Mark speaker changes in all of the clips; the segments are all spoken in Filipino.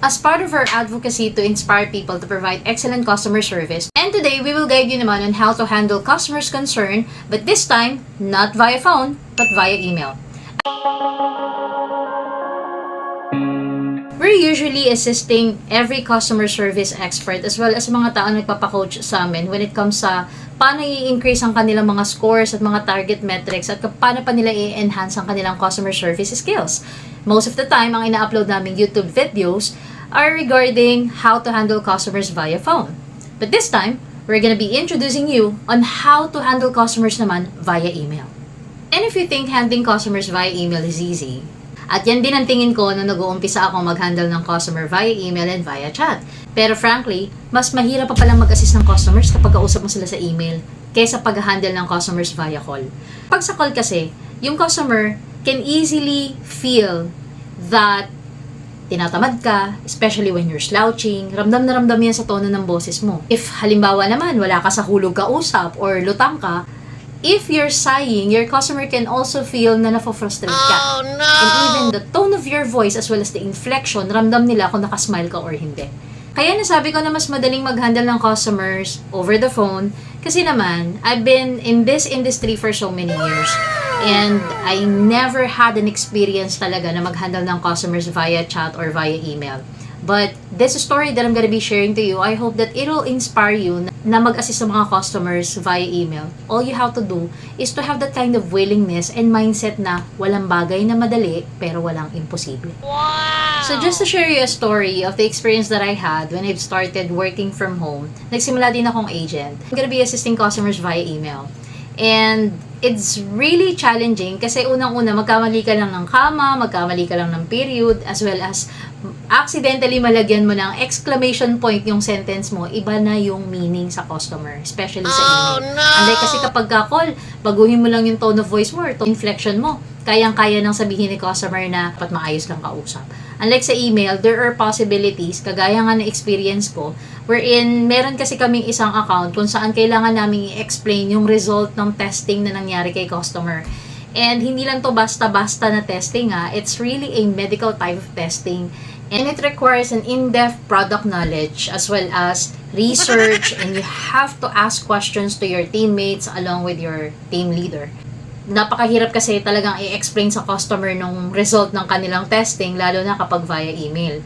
Speaker 1: as part of our advocacy to inspire people to provide excellent customer service. And today, we will guide you naman on how to handle customers' concern, but this time, not via phone, but via email. We're usually assisting every customer service expert as well as mga taong nagpapacoach sa amin when it comes sa paano i-increase ang kanilang mga scores at mga target metrics at paano pa nila i-enhance ang kanilang customer service skills. Most of the time, ang ina-upload naming YouTube videos are regarding how to handle customers via phone. But this time, we're gonna be introducing you on how to handle customers naman via email. And if you think handling customers via email is easy, at yan din ang tingin ko nung nag-uumpisa akong mag-handle ng customer via email and via chat. Pero frankly, mas mahirap pa palang mag-assist ng customers kapag kausap mo sila sa email kaysa pag-handle ng customers via call. Pag sa call kasi, yung customer can easily feel that tinatamad ka, especially when you're slouching. Ramdam na ramdam yan sa tono ng boses mo. If halimbawa naman, wala ka sa hulog kausap or lutang ka, if you're sighing, your customer can also feel na nafo-frustrate ka.
Speaker 2: Oh, no!
Speaker 1: And even the tone of your voice as well as the inflection, ramdam nila kung nakasmile ka or hindi. Kaya nasabi ko na mas madaling mag-handle ng customers over the phone kasi naman, I've been in this industry for so many years and I never had an experience talaga na mag-handle ng customers via chat or via email. But this story that I'm gonna be sharing to you, I hope that it'll inspire you na mag-assist sa mga customers via email. All you have to do is to have that kind of willingness and mindset na walang bagay na madali pero walang imposible.
Speaker 2: Wow!
Speaker 1: So just to share you a story of the experience that I had when I started working from home, nagsimula din akong agent. I'm gonna be assisting customers via email. And it's really challenging kasi unang-una magkamali ka lang ng comma, magkamali ka lang ng period, as well as accidentally malagyan mo ng exclamation point yung sentence mo, iba na yung meaning sa customer, especially sa email.
Speaker 2: no!
Speaker 1: Unlike kasi kapag ka-call, baguhin mo lang yung tone of voice mo or tone inflection mo, kayang-kaya nang sabihin ni customer na dapat maayos lang kausap. Unlike sa email, there are possibilities, kagaya nga na experience ko, wherein meron kasi kaming isang account kung saan kailangan namin i-explain yung result ng testing na nangyari kay customer. And hindi lang to basta-basta na testing it's really a medical type of testing. And it requires an in-depth product knowledge as well as research and you have to ask questions to your teammates along with your team leader. Napakahirap kasi talagang i-explain sa customer nung result ng kanilang testing lalo na kapag via email.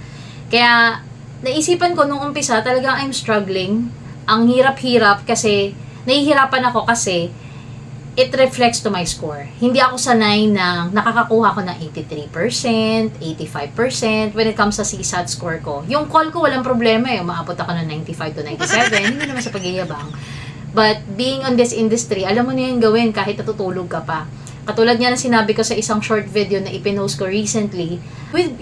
Speaker 1: Kaya naisipan ko nung umpisa talagang I'm struggling. Ang hirap-hirap kasi nahihirapan ako kasi it reflects to my score. Hindi ako sanay na nakakakuha ko ng 83%, 85% when it comes sa CSAT score ko. Yung call ko walang problema umaabot ako ng 95 to 97, hindi naman sa pagyayabang. But being on this industry, alam mo na yung gawin kahit natutulog ka pa. Katulad nga na sinabi ko sa isang short video na ipinost ko recently,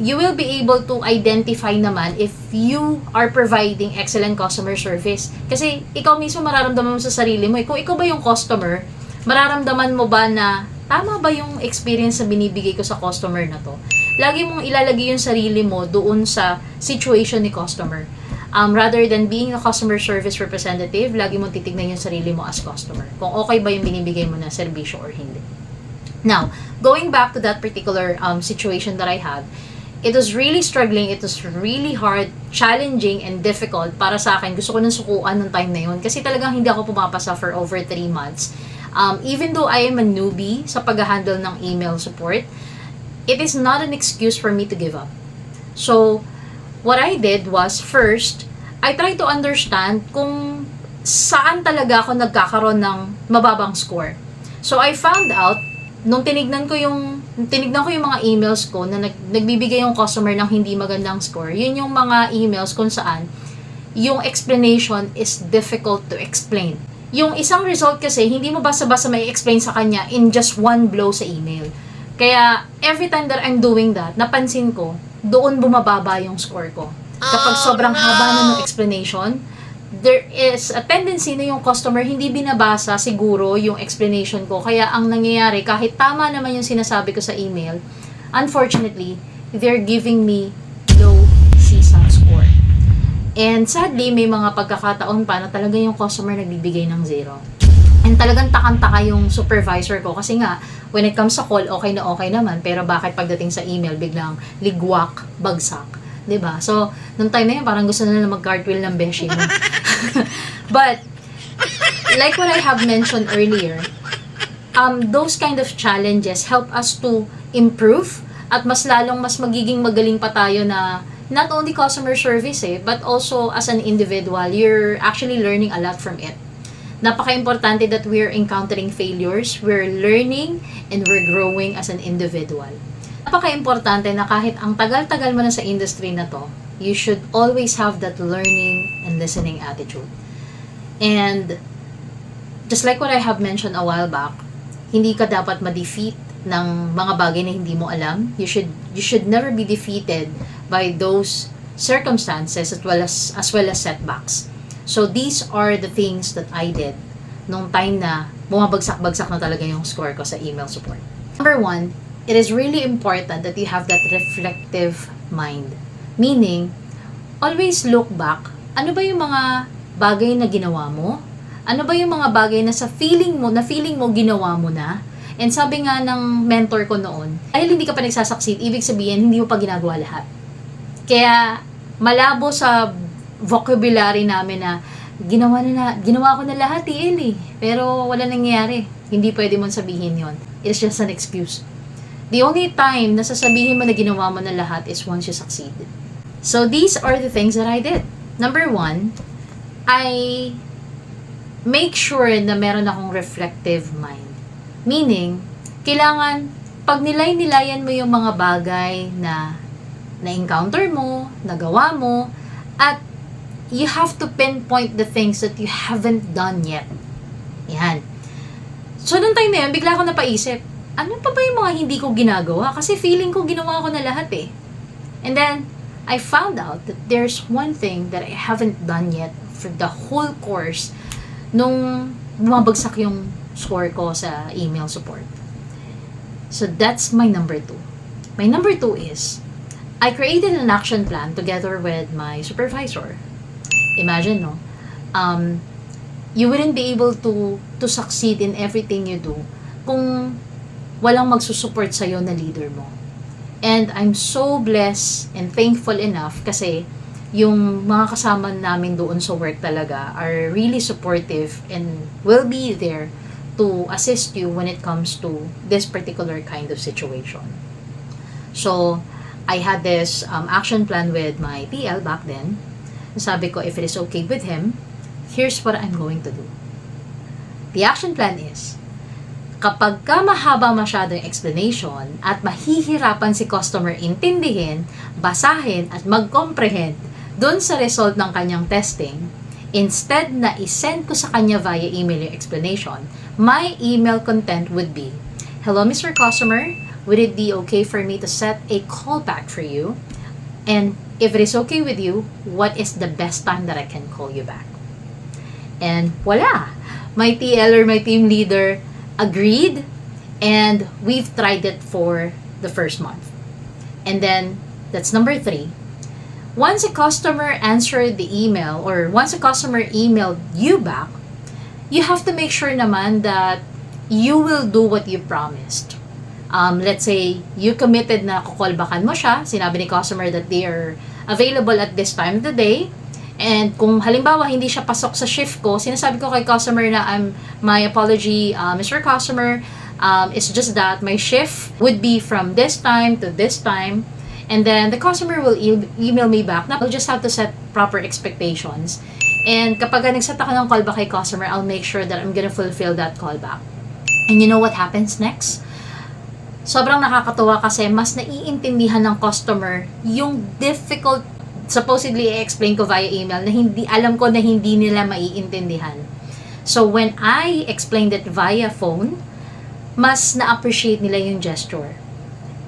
Speaker 1: you will be able to identify naman if you are providing excellent customer service. Kasi ikaw mismo mararamdaman mo sa sarili mo. Kung ikaw ba yung customer, mararamdaman mo ba na tama ba yung experience na binibigay ko sa customer na to? Lagi mong ilalagay yung sarili mo doon sa situation ni customer. Rather than being a customer service representative, lagi mong titignan yung sarili mo as customer. Kung okay ba yung binibigay mo na serbisyo or hindi. Now, going back to that particular situation that I had, it was really struggling, it was really hard, challenging, and difficult para sa akin. Gusto ko nang sukuan ng time na yun kasi talagang hindi ako pumapasa for over 3 months. Even though I am a newbie sa pag-handle ng email support, it is not an excuse for me to give up. So, what I did was, first, I tried to understand kung saan talaga ako nagkakaroon ng mababang score. So, I found out, nung tinignan ko yung mga emails ko na nagbibigay yung customer ng hindi magandang score, yun yung mga emails kung saan yung explanation is difficult to explain. Yung isang result kasi, hindi mo basta-basta may explain sa kanya in just one blow sa email. Kaya, every time that I'm doing that, napansin ko, doon bumababa yung score ko. Kapag sobrang haba na ng explanation, there is a tendency na yung customer hindi binabasa siguro yung explanation ko. Kaya ang nangyayari, kahit tama naman yung sinasabi ko sa email, unfortunately, they're giving me low CSAT score. And sadly, may mga pagkakataon pa na talaga yung customer nagbibigay ng 0. And talagang takang-taka yung supervisor ko kasi nga, when it comes sa call, okay na okay naman. Pero bakit pagdating sa email, biglang ligwak, bagsak. 'Diba? So, nung time na yun, parang gusto na nila mag-cartwheel ng beshi mo. But, like what I have mentioned earlier, those kind of challenges help us to improve at mas magiging magaling pa tayo na not only customer service but also as an individual, you're actually learning a lot from it. Napaka-importante that we're encountering failures, we're learning, and we're growing as an individual. Napaka-importante na kahit ang tagal-tagal mo na sa industry na to, you should always have that learning and listening attitude. And just like what I have mentioned a while back, hindi ka dapat ma-defeat ng mga bagay na hindi mo alam. You should never be defeated by those circumstances as well as setbacks. So these are the things that I did nung time na bumabagsak-bagsak na talaga yung score ko sa email support. Number 1, it is really important that you have that reflective mind. Meaning, always look back. Ano ba yung mga bagay na ginawa mo? Ano ba yung mga bagay na feeling mo ginawa mo na? And sabi nga ng mentor ko noon, dahil hindi ka pa nagsasucceed, ibig sabihin, hindi mo pa ginagawa lahat. Kaya, malabo sa vocabulary namin na ginawa ko na lahat pero wala nangyayari. Hindi pwede mong sabihin yon. It's just an excuse. The only time na sasabihin mo na ginawa mo na lahat is once you succeed. So, these are the things that I did. Number 1, I make sure na meron akong reflective mind. Meaning, kailangan, pag nilayan mo yung mga bagay na na-encounter mo, nagawa mo, at you have to pinpoint the things that you haven't done yet. Yan. So, nung time na yun, bigla ako napaisip, ano pa ba yung mga hindi ko ginagawa? Kasi feeling ko ginawa ko na lahat And then, I found out that there's one thing that I haven't done yet for the whole course nung bumabagsak yung score ko sa email support. So, that's my number 2. My number 2 is, I created an action plan together with my supervisor. Imagine, no? You wouldn't be able to succeed in everything you do kung walang magsusupport sa'yo na leader mo. And I'm so blessed and thankful enough kasi yung mga kasama namin doon sa work talaga are really supportive and will be there to assist you when it comes to this particular kind of situation. So, I had this action plan with my TL back then. Sabi ko, if it is okay with him, here's what I'm going to do. The action plan is, kapag ka mahaba masyado yung explanation at mahihirapan si customer intindihin, basahin at mag-comprehend dun sa result ng kanyang testing, instead na isend ko sa kanya via email yung explanation, my email content would be, hello Mr. Customer, would it be okay for me to set a callback for you? And if it is okay with you, what is the best time that I can call you back? And voila! My TL or my team leader agreed, and we've tried it for the first month. And then, that's number 3. Once a customer answered the email, or once a customer emailed you back, you have to make sure naman that you will do what you promised. Let's say, you committed na kukolbakan mo siya, sinabi ni customer that they are available at this time of the day, and kung halimbawa hindi siya pasok sa shift ko, sinasabi ko kay customer na my apology, Mr. Customer, it's just that my shift would be from this time to this time, and then the customer will email me back. Now, I'll just have to set proper expectations. And kapag nagset ako ng callback kay customer, I'll make sure that I'm gonna fulfill that callback. And you know what happens next? Sobrang nakakatuwa kasi mas naiintindihan ng customer yung difficult supposedly i-explain ko via email na alam ko na hindi nila maiintindihan. So when I explained it via phone, mas na-appreciate nila yung gesture.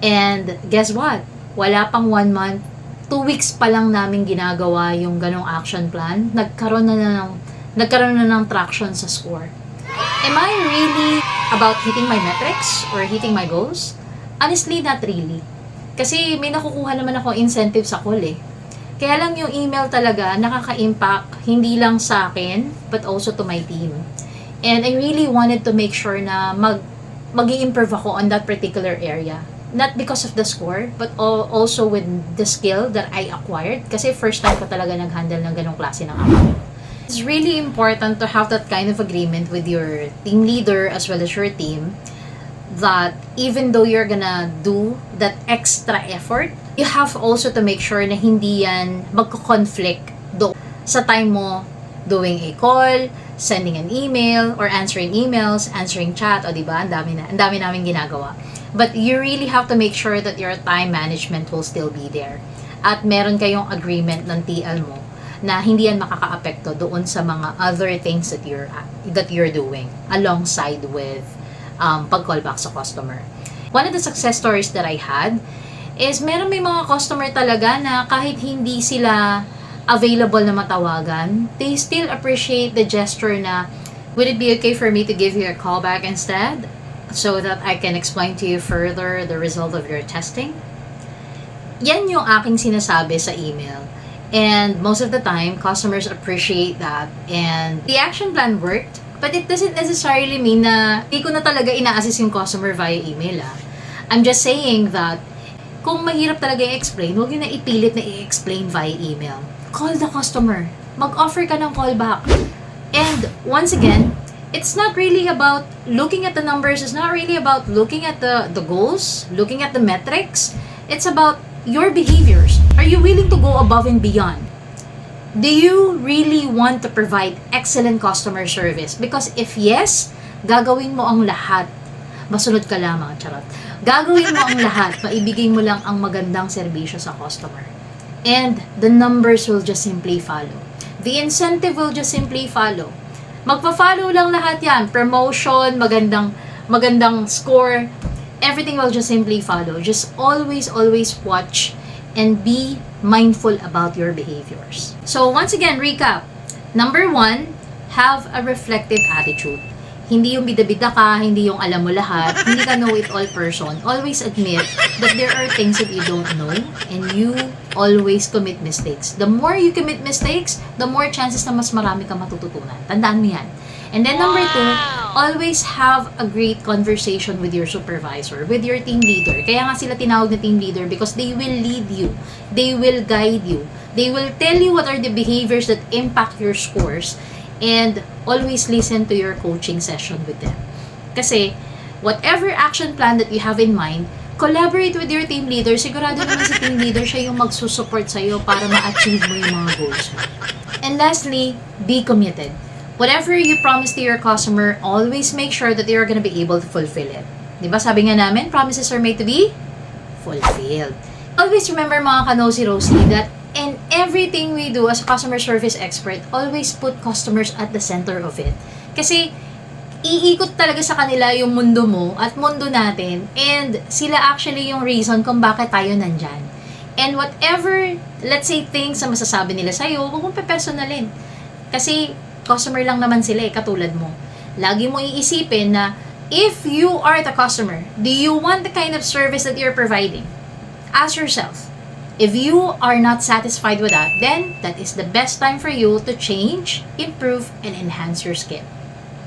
Speaker 1: And guess what? Wala pang 1 month, 2 weeks pa lang namin ginagawa yung ganong action plan, nagkaroon na ng traction sa score. Am I really about hitting my metrics or hitting my goals? Honestly, not really. Kasi may nakukuha naman ako incentive sa call Kaya lang yung email talaga nakaka-impact hindi lang sa akin but also to my team. And I really wanted to make sure na mag-i-improve ako on that particular area. not because of the score, but also with the skill that I acquired. Kasi first time ko talaga nag-handle ng ganong klase ng account. It's really important to have that kind of agreement with your team leader as well as your team, that even though you're gonna do that extra effort, you have also to make sure na hindi yan magko-conflict sa time mo doing a call, sending an email, or answering emails, answering chat, o diba? Ang dami namin ginagawa. But you really have to make sure that your time management will still be there. At meron kayong agreement ng TL mo na hindi yan makaka-apekto doon sa mga other things that you're doing alongside with pag-call back sa customer. One of the success stories that I had is may mga customer talaga na kahit hindi sila available na matawagan, they still appreciate the gesture na, would it be okay for me to give you a call back instead so that I can explain to you further the result of your testing? Yan yung aking sinasabi sa email. And most of the time, customers appreciate that. And the action plan worked, but it doesn't necessarily mean na hindi ko na talaga ina-assist yung customer via email. I'm just saying that kung mahirap talaga i-explain, huwag yun na ipilit na i-explain via email. Call the customer. Mag-offer ka ng callback. And once again, it's not really about looking at the numbers. It's not really about looking at the goals, looking at the metrics. It's about your behaviors. Are you willing to go above and beyond? Do you really want to provide excellent customer service? Because if yes, gagawin mo ang lahat. Masunod ka lamang, charot. Gagawin mo ang lahat, maibigay mo lang ang magandang serbisyo sa customer. And the numbers will just simply follow. The incentive will just simply follow. Magpa-follow lang lahat yan. Promotion, magandang score, everything will just simply follow. Just always watch and be mindful about your behaviors. So once again, recap. Number 1, have a reflective attitude. Hindi yung bida-bida ka, hindi yung alam mo lahat, hindi ka know-it-all person. Always admit that there are things that you don't know and you always commit mistakes. The more you commit mistakes, the more chances na mas marami ka matututunan. Tandaan mo yan. And then number 2, always have a great conversation with your supervisor, with your team leader. Kaya nga sila tinawag na team leader because they will lead you. They will guide you. They will tell you what are the behaviors that impact your scores. And always listen to your coaching session with them. Kasi, whatever action plan that you have in mind, collaborate with your team leader. Sigurado naman si team leader siya yung magsusupport sa'yo para ma-achieve mo yung mga goals mo. And lastly, be committed. Whatever you promise to your customer, always make sure that you're gonna be able to fulfill it. Diba sabi nga namin, promises are made to be fulfilled. Always remember mga ka-nosy-rosy that in everything we do as a customer service expert, always put customers at the center of it. Kasi, iikot talaga sa kanila yung mundo mo at mundo natin, and sila actually yung reason kung bakit tayo nandyan. And whatever, let's say, things na masasabi nila sa'yo, huwag mong pepersonalin. Kasi, customer lang naman sila katulad mo. Lagi mo iisipin na, if you are the customer, do you want the kind of service that you're providing? Ask yourself. If you are not satisfied with that, then that is the best time for you to change, improve, and enhance your skill.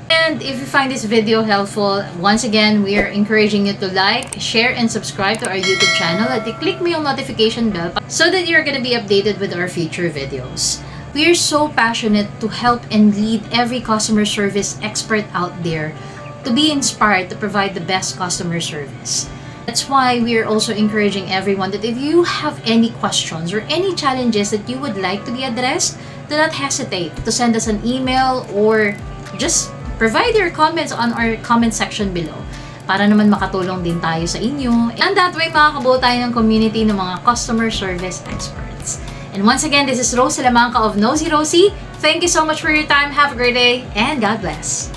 Speaker 1: And if you find this video helpful, once again, we are encouraging you to like, share, and subscribe to our YouTube channel at click mo yung notification bell so that you're gonna be updated with our future videos. We are so passionate to help and lead every customer service expert out there to be inspired to provide the best customer service. That's why we are also encouraging everyone that if you have any questions or any challenges that you would like to be addressed, do not hesitate to send us an email or just provide your comments on our comment section below para naman makatulong din tayo sa inyo. And that way, makakabuo tayo ng community ng mga customer service experts. And once again, this is Rose Salamanca of Nosy Rosie. Thank you so much for your time. Have a great day and God bless.